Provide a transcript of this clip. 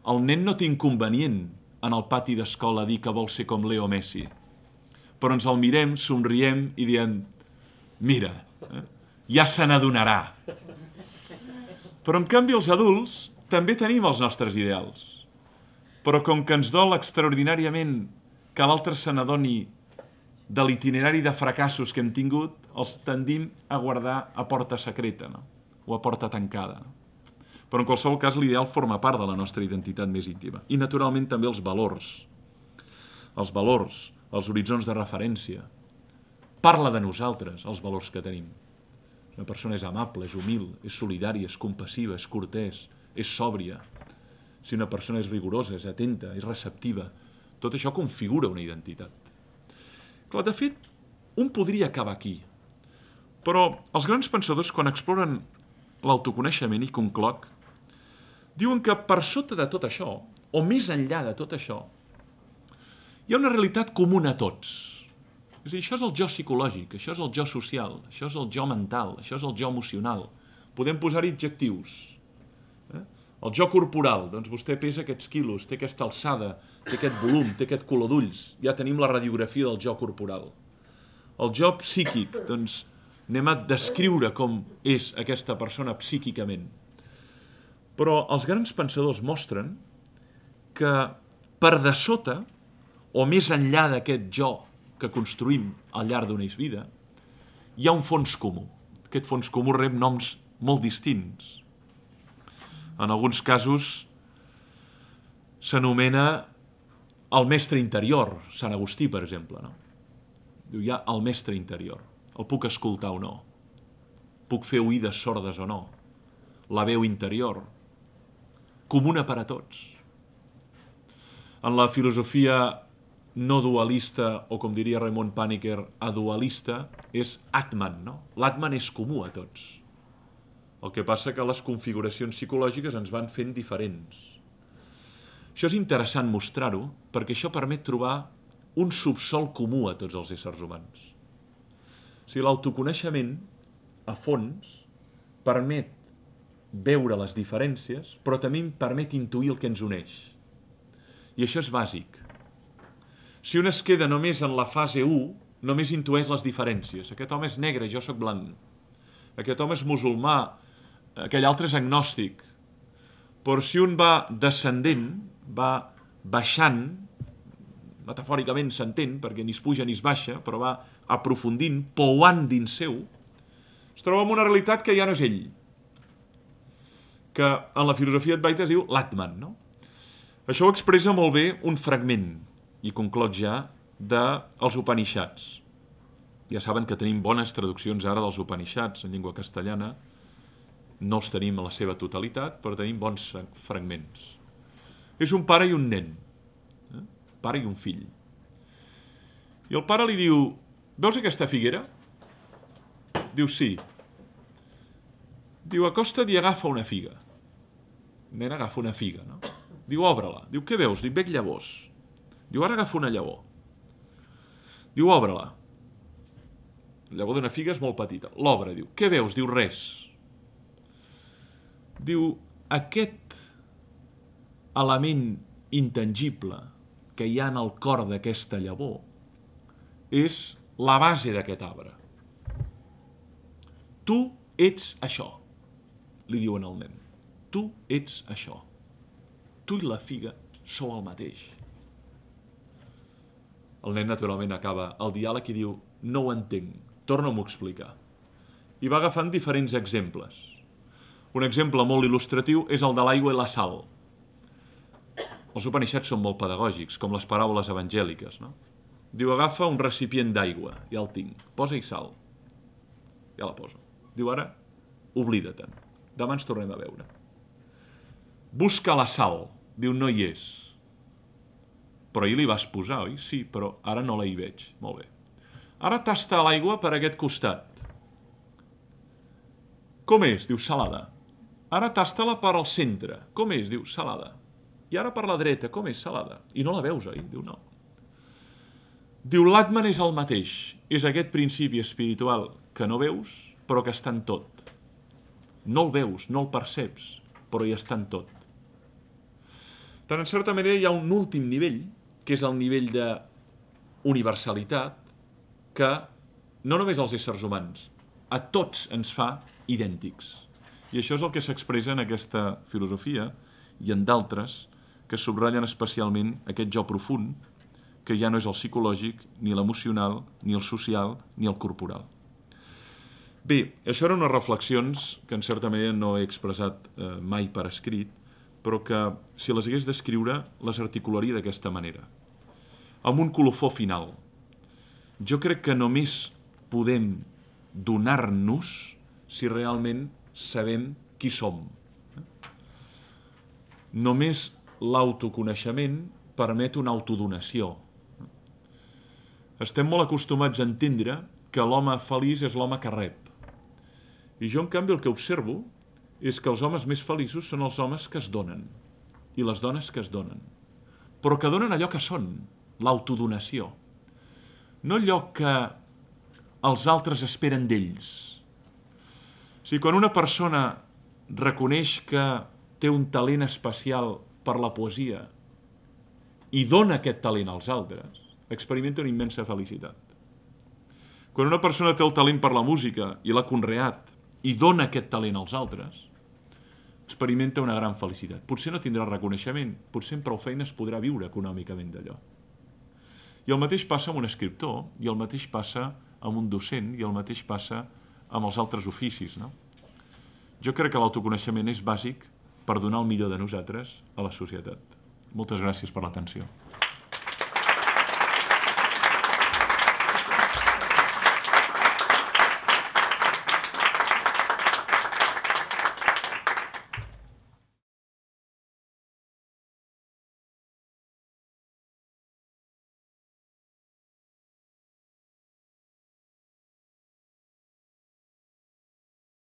El nen no té inconvenient en el pati d'escola dir que vol ser com Leo Messi. Però ens el mirem, somriem i diem, mira, ja se n'adonarà. Però en canvi els adults també tenim els nostres ideals. Però com que ens dol extraordinàriament que l'altre se n'adoni de l'itinerari de fracassos que hem tingut, els tendim a guardar a porta secreta, no? O a porta tancada. Però en qualsevol cas l'ideal forma part de la nostra identitat més íntima. I naturalment també els valors. Els horitzons de referència. Parla de nosaltres, els valors que tenim. Una persona és amable, és humil, és solidària, és compassiva, és cortès, és sòbria. Si una persona és rigorosa, és atenta, és receptiva, tot això configura una identitat. Clar, de fet, un podria acabar aquí. Però els grans pensadors, quan exploren l'autoconeixement, i concloc, diuen que per sota de tot això, o més enllà de tot això, hi ha una realitat comuna a tots. És a dir, això és el jo psicològic, això és el jo social, això és el jo mental, això és el jo emocional. Podem posar-hi adjectius. El jo corporal, doncs vostè pesa aquests quilos, té aquesta alçada, té aquest volum, té aquest color d'ulls. Ja tenim la radiografia del jo corporal. El jo psíquic, doncs anem a descriure com és aquesta persona psíquicament. Però els grans pensadors mostren que per de sota, o més enllà d'aquest jo que construïm al llarg d'una vida, hi ha un fons comú. Aquest fons comú rep noms molt distints. En alguns casos s'anomena el mestre interior, Sant Agustí, per exemple. No? Diu, hi ha el mestre interior. El puc escoltar o no? Puc fer oïdes sordes o no? La veu interior, comuna per a tots. En la filosofia no dualista, o com diria Raymond Paniker, adualista, és Atman, no? L'Atman és comú a tots. El que passa que les configuracions psicològiques ens van fent diferents. Això és interessant mostrar-ho, perquè això permet trobar un subsòl comú a tots els éssers humans. O sigui, l'autoconeixement, a fons, permet veure les diferències, però també permet intuir el que ens uneix. I això és bàsic. Si un es queda només en la fase 1, només intueix les diferències. Aquest home és negre, jo sóc blanc. Aquest home és musulmà, aquell altre és agnòstic. Però si un va descendent, va baixant, metafòricament s'entén, perquè ni es puja ni es baixa, però va aprofundint, pouant dins seu, es troba amb una realitat que ja no és ell. Que en la filosofia advaita es diu l'Atman, no? Això ho expressa molt bé un fragment, i concloc ja, dels Upanishads. Ja saben que tenim bones traduccions ara dels Upanishads en llengua castellana. No els tenim a la seva totalitat, però tenim bons fragments. És un pare i un nen. Pare i un fill. I el pare li diu, veus aquesta figuera? Diu, sí. Diu, acosta't i agafa una figa. El nen agafa una figa, no? Diu, obre-la. Diu, què veus? Diu, veig llavors. Diu, ara agafa una llavor. Diu, obre-la. La llavor d'una figa és molt petita. L'obre, diu, què veus? Diu, res. Diu, aquest element intangible que hi ha en el cor d'aquesta llavor és la base d'aquest arbre. Tu ets això, li diuen al nen. Tu ets això. Tu i la figa sou el mateix. El nen, naturalment, acaba el diàleg i diu, no ho entenc, torna-m'ho a explicar. I va agafant diferents exemples. Un exemple molt il·lustratiu és el de l'aigua i la sal. Els Upanishads són molt pedagògics, com les paraules evangèliques, no? Diu, agafa un recipient d'aigua, ja el tinc, posa-hi sal. Ja la poso. Diu, ara, oblida-te'n. Demà ens tornem a veure. Busca la sal. Diu, no hi és. Però ahir li vas posar, oi? Sí, però ara no la hi veig. Molt bé. Ara tasta l'aigua per aquest costat. Com és? Diu, salada. Ara tasta-la per al centre. Com és? Diu, salada. I ara per la dreta. Com és? Salada. I no la veus, oi? Diu, no. Diu, l'Atman és el mateix. És aquest principi espiritual que no veus, però que està en tot. No el veus, no el perceps, però hi està en tot. Tant, en certa manera, hi ha un últim nivell, que és el nivell d'universalitat, que no només als éssers humans, a tots ens fa idèntics. I això és el que s'expressa en aquesta filosofia i en d'altres que subratllen especialment aquest jo profund, que ja no és el psicològic, ni l'emocional, ni el social, ni el corporal. Bé, això eren unes reflexions que en certa manera no he expressat mai per escrit, però que, si les hagués d'escriure, les articularia d'aquesta manera. Amb un colofó final. Jo crec que només podem donar-nos si realment sabem qui som. Només l'autoconeixement permet una autodonació. Estem molt acostumats a entendre que l'home feliç és l'home que rep. I jo, en canvi, el que observo és que els homes més feliços són els homes que es donen i les dones que es donen, però que donen allò que són, l'autodonació. No allò que els altres esperen d'ells. O sigui, quan una persona reconeix que té un talent especial per la poesia i dona aquest talent als altres, experimenta una immensa felicitat. Quan una persona té el talent per la música i l'ha conreat i dona aquest talent als altres, experimenta una gran felicitat. Potser no tindrà reconeixement, potser amb prou feines podrà viure econòmicament d'allò. I el mateix passa amb un escriptor, i el mateix passa amb un docent, i el mateix passa amb els altres oficis, no? Jo crec que l'autoconeixement és bàsic per donar el millor de nosaltres a la societat. Moltes gràcies per l'atenció.